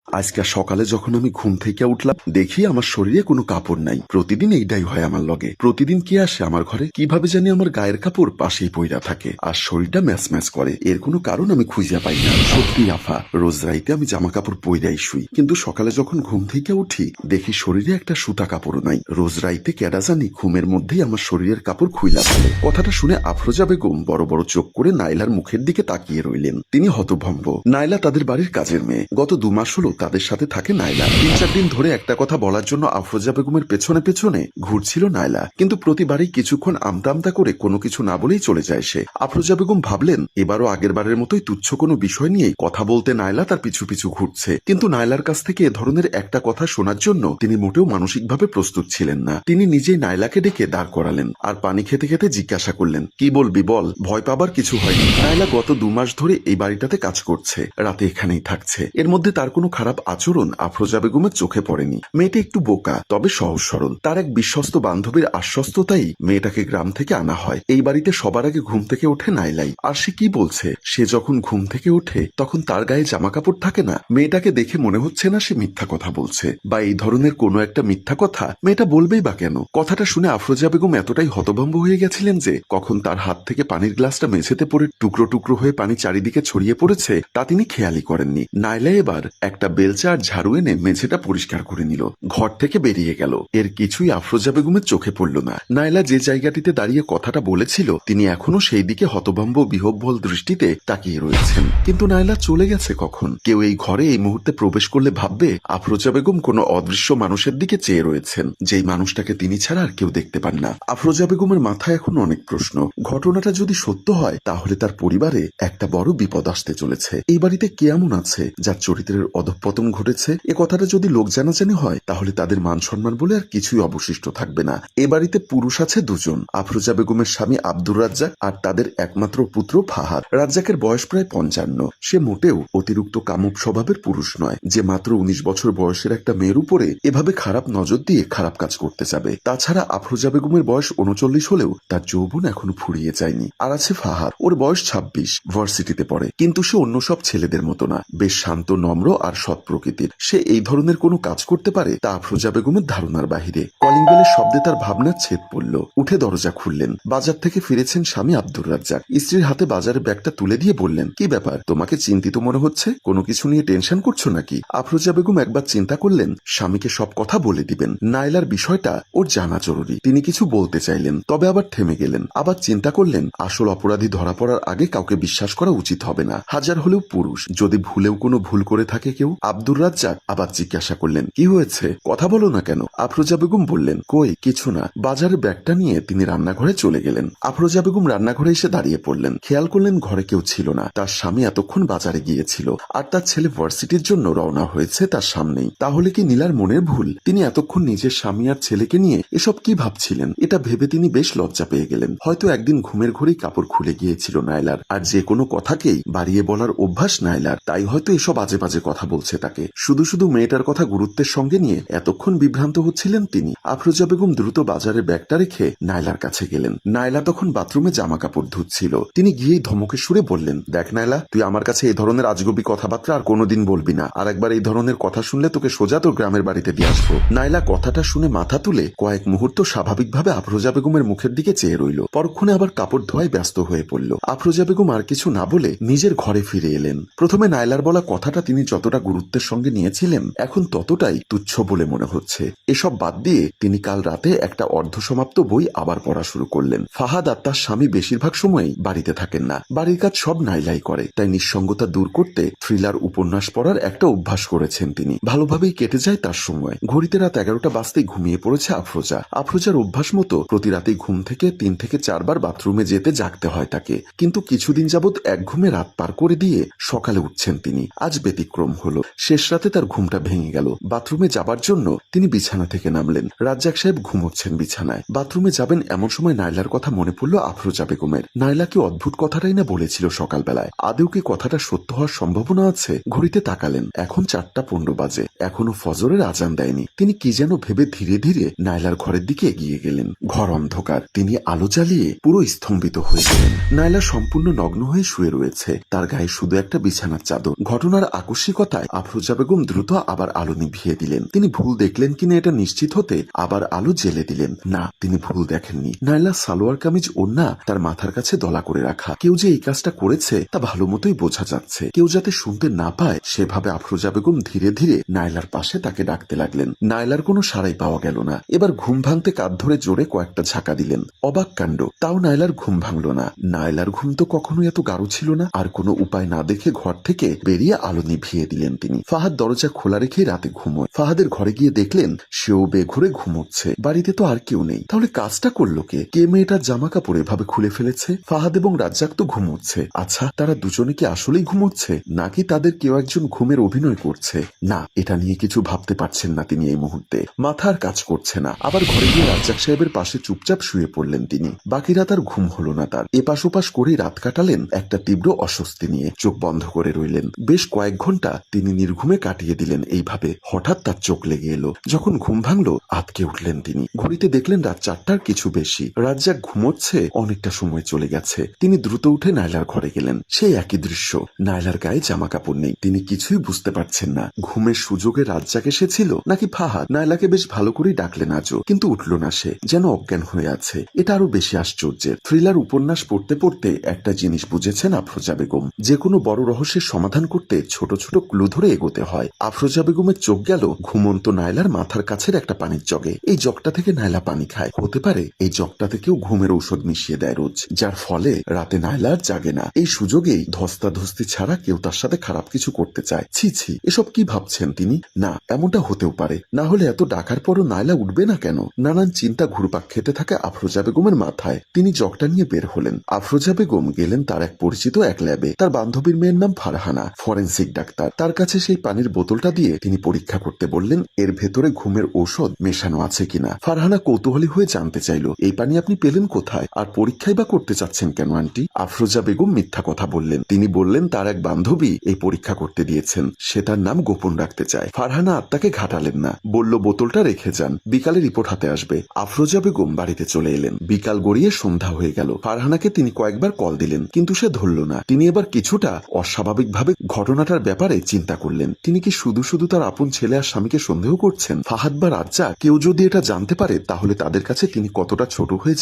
আজকে সকালে যখন আমি ঘুম থেকে উঠলাম দেখি আমার শরীরে কোনো কাপড় নাই। প্রতিদিন এইটাই হয় আমার লগে। প্রতিদিন কে আসে আমার ঘরে, কিভাবে জানি আমার গায়ের কাপড় পাশেই পইরা থাকে আর শরীরটা ম্যাচ ম্যাচ করে। এর কোনো কারণ আমি খুঁজে পাই না। সত্যি আফা, রোজ রাইতে আমি জামা কাপড় পইরাই শুই, কিন্তু সকালে যখন ঘুম থেকে উঠি দেখি শরীরে একটা সুতা কাপড় নাই। রোজ রাইতে কেডা জানি ঘুমের মধ্যেই আমার শরীরের কাপড় খুইলা ফেলে। কথাটা শুনে আফরোজা বেগম বড় বড় চোখ করে নাইলার মুখের দিকে তাকিয়ে রইলেন। তিনি হতভম্ব। নাইলা তাদের বাড়ির কাজের মেয়ে। গত 2 মাস হলো তাদের সাথে থাকে নাইলা। 3-4 দিন ধরে একটা কথা বলার জন্য আফরোজা বেগমের পেছনে পেছনে ঘুরছিল নাইলা, কিন্তু প্রতিবারই কিছুক্ষণ আমতা আমতা করে কোনো কিছু না বলেই চলে যায় সে। আফরোজা বেগম ভাবলেন এবারও আগের বারের মতোই তুচ্ছ কোনো বিষয় নিয়েই কথা বলতে নাইলা তার পিছু পিছু ঘুরছে। কিন্তু নাইলার কাছ থেকে এ ধরনের একটা কথা শোনার জন্য তিনি মোটেও মানসিকভাবে প্রস্তুত ছিলেন না। তিনি নিজেই নাইলাকে ডেকে দাঁড় করালেন আর পানি খেতে খেতে জিজ্ঞাসা করলেন, কি বলবি বল, ভয় পাবার কিছু হয়নি। নাইলা গত 2 মাস ধরে এই বাড়িটাতে কাজ করছে, রাতে এখানেই থাকছে। এর মধ্যে তার কোনো খারাপ আচরণ আফরোজা বেগমের চোখে পড়েনি। মেয়েটা একটু বোকা, তবে সহজ সরল। তার এক বিশ্বস্ত বান্ধবীর আশ্বস্ততাই মেয়েটাকে গ্রাম থেকে আনা হয়। এই বাড়িতে সবার আগে ঘুম থেকে ওঠে নাইলাই। আর সে কি বলছে, সে যখন ঘুম থেকে ওঠে তখন তার গায়ে জামা কাপড় থাকে না। মেয়েটাকে দেখে মনে হচ্ছে না সে মিথ্যা কথা বলছে, বা এই ধরনের কোনো একটা মিথ্যা কথা মেয়েটা বলবেই বা কেন। কথাটা শুনে আফরোজা বেগম এতটাই হতভম্ব হয়ে গেছিলেন যে কখন তার হাত থেকে পানির গ্লাসটা মেঝেতে পড়ে টুকরো টুকরো হয়ে পানি চারিদিকে ছড়িয়ে পড়েছে তা তিনি খেয়ালই করেননি। নাইলা এবার একটা বেলচা আর ঝাড়ু এনে মেঝেটা পরিষ্কার করে নিল, ঘর থেকে বেরিয়ে গেল। এর কিছুই আফরোজা বেগমের চোখে পড়ল না। নাইলা যে জায়গাটিতে দাঁড়িয়ে কথাটা বলেছিল তিনি এখনো সেই দিকে হতভম্ব বিহ্বল দৃষ্টিতে তাকিয়ে রয়েছেন। কিন্তু নাইলা চলে গেছে কখন? কেউ এই ঘরে এই মুহূর্তে প্রবেশ করলে ভাববে আফরোজা বেগম কোনো অদৃশ্য মানুষের দিকে চেয়ে রয়েছেন, যেই মানুষটাকে তিনি ছাড়া আর কেউ দেখতে পান না। আফরোজা বেগমের মাথায় এখন অনেক প্রশ্ন। ঘটনাটা যদি সত্য হয় তাহলে তার পরিবারে একটা বড় বিপদ আসতে চলেছে। এই বাড়িতে কে এমন আছে যার চরিত্রের অধঃপতন ঘটেছে? এ কথাটা যদি লোক জানাজানি হয় তাহলে তাদের মান সম্মান বলে আর কিছুই অবশিষ্ট থাকবে না। এ বাড়িতে পুরুষ আছে 2 জন, আফরোজা বেগমের স্বামী আব্দুর রাজ্জাক আর তাদের একমাত্র পুত্র ফাহাদ। রাজ্জাকের বয়স প্রায় 55। সে মোটেও অতিরিক্ত কামুক স্বভাবের পুরুষ নয় যে মাত্র 19 বছর বয়সের একটা মেয়ের উপরে এভাবে খারাপ নজর দিয়ে খারাপ কাজ করতে যাবে। তাছাড়া আফরোজা বেগমের বয়স 39 হলেও তার যৌবন এখনো ফুরিয়ে যায়নি। আর আছে ফাহাদ, ওর বয়স 26, ভার্সিটিতে পড়ে। কিন্তু সে অন্য সব ছেলেদের মতো না, বেশ শান্ত, নম্র আর সৎ প্রকৃতির। সে এই ধরনের কোনো কাজ করতে পারে তা আফরোজা বেগমের ধারণার বাহিরে। কলিং বেলের শব্দে তার ভাবনার ছেদ পড়ল। উঠে দরজা খুললেন। বাজার থেকে ফিরেছেন স্বামী আব্দুর রাজ্জাক। স্ত্রীর হাতে বাজারের ব্যাগটা তুলে দিয়ে বললেন, কি ব্যাপার, তোমাকে চিন্তিত মনে হচ্ছে? কোনো কিছু নিয়ে টেনশন করছো নাকি? আফরোজা বেগম একবার চিন্তা করলেন স্বামীকে সব কথা বলে দিবেন। নাইলার বিষয়টা ওর জানা জরুরি। তিনি কিছু বলতে চাইলেন, তবে আবার থেমে গেলেন। আবার চিন্তা করলেন আসল অপরাধী ধরা পড়ার আগে কাউকে বিশ্বাস করা উচিত হবে না, হাজার হলেও পুরুষ। যদি ভুলেও কোনো ভুল করে থাকে কেউ। আব্দুর রাজ্জাক আবার জিজ্ঞাসা করলেন, কি হয়েছে, কথা বলো না কেন? আফরোজা বেগম বললেন, কই কিছু না। বাজারের ব্যাগটা নিয়ে তিনি রান্নাঘরে চলে গেলেন। আফরোজা বেগম রান্নাঘরে এসে দাঁড়িয়ে পড়লেন। খেয়াল করলেন ঘরে কেউ ছিল না। তার স্বামী এতক্ষণ বাজারে গিয়েছিল আর তার ছেলে ভার্সিটির জন্য রওনা হয়েছে তার সামনেই। তাহলে কি নীলার মনের ভুল? তিনি এতক্ষণ নিজের স্বামী আর ছেলেকে নিয়ে এসব কি ভাবছিলেন? এটা ভেবে তিনি বেশ লজ্জা পেয়ে গেলেন। হয়তো একদিন ঘুমের ঘরেই কাপড় খুলে গিয়েছিল নাইলার, আর যে কোনো কথাকেই বাড়িয়ে বলার অভ্যাস নাইলার, তাই হয়তো এসব আজে বাজে কথা বলছে তাকে। শুধু শুধু মেয়েটার কথা গুরুত্বের সঙ্গে নিয়ে এতক্ষণ বিভ্রান্ত হচ্ছিলেন তিনি। আফরোজা বেগম দ্রুত বাজারের ব্যাগটা রেখে নাইলার কাছে গেলেন। নাইলা তখন বাথরুমে জামা কাপড় ধুচ্ছিল। তিনি গিয়েই ধমকের সুরে বললেন, দেখ নাইলা, তুই আমার কাছে এই ধরনের আজগুবি কথাবার্তা আর কোনোদিন বলবি না। আর একবার এই ধরনের কথা শুনলে তোকে সোজা তোর গ্রামের বাড়িতে দিয়ে আসবো। নাইলা কথাটা শুনে মাথা তুলে কয়েক মুহূর্ত স্বাভাবিকভাবে আফরোজা বেগমের মুখের দিকে চেয়ে রইল। পরক্ষণে আবার কাপড় ধোয়ায় ব্যস্ত হয়ে পড়ল। আফরোজা বেগম আর কিছু না বলে নিজের ঘরে ফিরে এলেন। প্রথমে নাইলার বলা কথাটা তিনি যতটা গুরুত্বের সঙ্গে নিয়েছিলেন এখন ততটাই তুচ্ছ বলে মনে হচ্ছে। এসব বাদ দিয়ে তিনি কাল রাতে একটা অর্ধসমাপ্ত বই আবার পড়া শুরু করলেন। ফাহাদ আর তার স্বামী বেশিরভাগ সময়ই বাড়িতে থাকেন না। বাড়ির কাজ সব নাইলাই করে, তাই নিঃসঙ্গতা দূর করতে থ্রিলার উপন্যাস পড়ার একটা অভ্যাস করেছেন তিনি। ভালোভাবেই কেটে যায় তার সময়। ঘড়িতে রাত 11টা বাজতেই ঘুমিয়ে পড়েছে আফরোজা। আফরোজার অভ্যাস মতো প্রতি রাতেই ঘুম থেকে 3 থেকে 4 বার বাথরুমে যেতে জাগতে হয় তাকে। কিন্তু কিছুদিন যাবৎ এক ঘুমে রাত পার করে দিয়ে সকালে উঠছেন তিনি। আজ ব্যতিক্রম হলো। শেষ রাতে তার ঘুমটা ভেঙে গেল। বাথরুমে যাবার জন্য তিনি বিছানা থেকে নামলেন। রাজ্জাক সাহেব ঘুমোচ্ছেন বিছানায়। বাথরুমে যাবেন এমন সময় নাইলার কথা মনে পড়ল আফরোজা বেগমের। নাইলা কি অদ্ভুত কথাটাই না বলেছিল সকালবেলায়? আদৌ কি কথাটা সত্য হওয়ার সম্ভাবনা আছে? ঘড়িতে তাকালেন, এখন 4:15 বাজে। এখনো ফজরের আজান দেয়নি। তিনি কি যেন ভেবে ধীরে ধীরে নাইলার ঘরের দিকে এগিয়ে গেলেন। ঘর অন্ধকার। তিনি আলো জ্বালিয়ে পুরো স্তম্ভিত হয়ে গেলেন। নাইলা সম্পূর্ণ নগ্ন হয়ে শুয়ে রয়েছে। তার গায়ে শুধু একটা বিছানার চাদর। ঘটনার আকস্মিকতায় আফরোজা বেগম দ্রুত আবার আলো নিভিয়ে দিলেন। তিনি ভুল দেখলেন কিনা এটা নিশ্চিত হতে আবার আলো জ্বেলে দিলেন। না, তিনি ভুল দেখেননি। নাইলা সালোয়ার কামিজ ওড়না তার মাথার কাছে দলা করে রাখা। কেউ যে এই কাজটা করেছে তা ভালো মতোই বোঝা যাচ্ছে। কেউ যাতে শুনতে না পায় সেভাবে আফরোজা বেগম ধীরে ধীরে নাইলার পাশে তাকে ডাকতে লাগলেন। নাইলার কোনো সাড়াই পাওয়া গেল না। এবার ঘুম ভাঙতে কাঁধ ধরে জোরে কয়েকটা ঝাঁকা দিলেন। অবাক কাণ্ড, তাও নাইলার ঘুম ভাঙল না। নাইলার ঘুম তো কখনোই এত গাঢ় ছিল না। আর কোনো উপায় না দেখে ঘর থেকে বেরিয়ে আলো নিভিয়ে দিলেন তিনি। ফাহাদ দরজা খোলা রেখে রাতে ঘুমোয়। ফাহাদের ঘরে গিয়ে দেখলেন সেও বেঘরে ঘুমোচ্ছে। বাড়িতে তো আর কেউ নেই। তাহলে কাজটা করলো কে? কে মেয়েটার জামা কাপড় এভাবে খুলে ফেলেছে? ফাহাদ এবং রাজ্জাক তো ঘুমোচ্ছে। আচ্ছা, তারা দুজনে কি আসলেই ঘুমোচ্ছে, নাকি তাদের কেউ একজন ঘুমের অভিনয় করছে? না, এটা নিয়ে কিছু ভাবতে পারছেন না তিনি এই মুহূর্তে। মাথা আর কাজ করছে না। আবার ঘরে গিয়ে রাজ্জাক সাহেবের পাশে চুপচাপ শুয়ে পড়লেন তিনি। বাকি রাত আর ঘুম হলো না তার। এপাশ ওপাশ করে রাত কাটালেন একটা তীব্র অস্বস্তি নিয়ে। চোখ বন্ধ করে রইলেন। বেশ কয়েক ঘন্টা তিনি নির্ঘুমে কাটিয়ে দিলেন এইভাবে। হঠাৎ তার চোখ লেগে এলো। যখন ঘুম ভাঙলো আঁতকে উঠলেন তিনি। ঘড়িতে দেখলেন রাত 4টার কিছু বেশি। রাজ্জাক ঘুমোচ্ছে। অনেকটা সময় চলে গেছে। তিনি দ্রুত উঠে নাইলার ঘরে গেলেন। সেই একই দৃশ্য। নাইলার গায়ে জামা কাপড় নেই। তিনি কিছুই বুঝতে পারছেন না। ঘুমের সুযোগে রাজ্জাক এসেছিল নাকি ফাহাদ? নাইলাকে বেশ ভালো করেই ডাকলেন আজও, কিন্তু উঠল না সে, যেন অজ্ঞান হয়ে আছে। এটা আরো বেশি আশ্চর্যের। থ্রিলার উপন্যাস পড়তে পড়তে একটা জিনিস বুঝেছেন আফরোজা বেগম, যে কোনো বড় রহস্যের সমাধান করতে ছোট ছোট ক্লু ধরে এগোতে হয়। আফরোজা বেগমের চোখ গেল ঘুমন্ত নাইলার মাথার কাছের একটা পানির জগে। এই জগটা থেকে নাইলা পানি খায়। হতে পারে এই জগটা থেকেও ঘুমের ঔষধ মিশিয়ে দেয় রোজ, যার ফলে রাতে নাইলা আর জাগে না। এই সুযোগেই ধস্তাধস্তি ছাড়া কেউ তার সাথে খারাপ কিছু করতে চায়। ছি ছি, এসব কি ভাবছেন তিনি? না, এমনটা হতেও পারে। না হলে এত ডাকার পরও নাইলা উঠবে না কেন? নানান চিন্তা ঘুরপাক খেতে থাকে আফরোজা বেগমের মাথায়। তিনি জগটা নিয়ে বের হলেন। আফরোজা বেগম গেলেন তার এক পরিচিত এক ল্যাবে। তার বান্ধবীর মেয়ের নাম ফারহানা, ফরেন্সিক ডাক্তার। তার কাছে সেই পানির বোতলটা দিয়ে তিনি পরীক্ষা করতে বললেন এর ভেতরে ঘুমের ঔষধ মেশানো আছে কিনা। ফারহানা কৌতূহলী হয়ে জানতে চাইল, এই পানি আপনি পেলেন কোথায়, আর পরীক্ষাই বা করতে চাচ্ছেন কেন আন্টি? আফরোজা বেগম মিথ্যা কথা বললেন। তিনি বললেন তার এক বান্ধবী এই পরীক্ষা করতে দিয়েছেন, সে তার নাম গোপন রাখতে চায়। ফারহানা আত্মাকে ঘাটালেন না, বলল বোতলটা রেখে যান, বিকালে রিপোর্ট হাতে আসবে। আফরোজা বেগম বাড়িতে চলে এলেন। বিকাল গড়িয়ে সন্ধ্যা হয়ে গেল। ফারহানাকে তিনি কয়েকবার কল দিলেন, কিন্তু সে ধরল না। তিনি এবার কিছুটা অস্বাভাবিকভাবে ঘটনাটার ব্যাপারে চিন্তা করলেন। তিনি কি শুধু শুধু তার আপন ছেলে আর স্বামীকে সন্দেহ করছেন? ফাহাদ বা রাজ্জাক কেউ যদি এটা জানতে পারে তাহলে তাদের কাছে তিনি কতটা ছোট হয়ে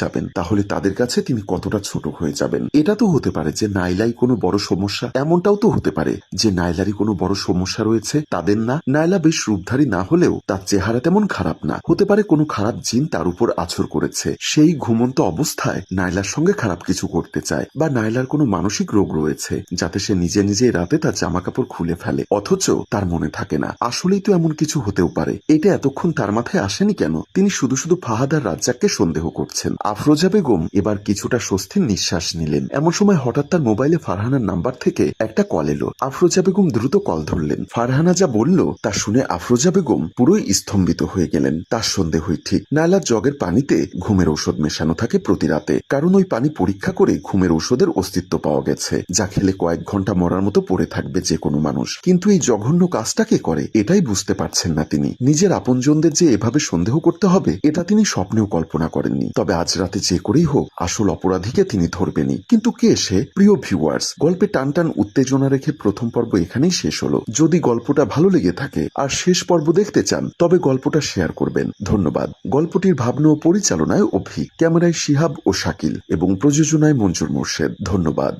যাবেন। এটা তো হতে পারে যে নাইলাই কোনো বড় সমস্যা, এমনটাও তো হতে পারে যে নাইলারই কোনো বড় সমস্যা রয়েছে, তাদের না। নাইলা বেশ রূপধারী না হলেও তার চেহারা তেমন খারাপ না। হতে পারে কোনো খারাপ জিন তার উপর আছর করেছে। সেই ঘুমন্ত অবস্থায় নাইলার সঙ্গে খারাপ কিছু করতে চায়, বা নাইলার কোনো মানসিক রোগ রয়েছে যাতে সে নিজে নিজে রাতে তার জামা কাপড় খুলে ফেলে, অথচ তার মনে থাকে না। আসলেই তো এমন কিছু হতেও পারে। এটা এতক্ষণ তার মাথায় আসেনি কেন? তিনি শুধু শুধু ফাহাদ আর রাজ্জাককে সন্দেহ করছেন। আফরোজা বেগম এবার কিছুটা স্বস্তির নিঃশ্বাস নিলেন। এমন সময় হঠাৎ তার মোবাইলে ফারহানার নাম্বার থেকে একটা কল এলো। আফরোজা বেগম দ্রুত কল ধরলেন। ফারহানা যা বলল তা শুনে আফরোজা বেগম পুরোই স্তম্ভিত হয়ে গেলেন। তার সন্দেহই ঠিক। নাইলার জগের পানিতে ঘুমের ঔষধ মেশানো থাকে প্রতি রাতে, কারণ ওই পানি পরীক্ষা করে ঘুমের ঔষধের অস্তিত্ব পাওয়া গেছে, যা খেলে কয়েক ঘন্টা মরার মতো পড়ে থাকবে যে কোনো মানুষ। কিন্তু এই জঘন্য কাজটা কে করে এটাই বুঝতে পারছেন না তিনি। নিজের আপনজনদের যে এভাবে সন্দেহ করতে হবে এটা তিনি স্বপ্নেও কল্পনা করেননি। তবে আজ রাতে যে করেই হোক আসল অপরাধীকে তিনি ধরবেনই। কিন্তু কে সে? প্রিয় ভিউয়ার্স, গল্পে টান টান উত্তেজনা রেখে প্রথম পর্ব এখানেই শেষ হলো। যদি গল্পটা ভালো লেগে থাকে আর শেষ পর্ব দেখতে চান তবে গল্পটা শেয়ার করবেন। ধন্যবাদ। গল্পটির ভাবনা ও পরিচালনায় অভি, ক্যামেরায় শিহাব ও শাকিল এবং প্রযোজনায় মঞ্জুর মোর্শেদ। ধন্যবাদ।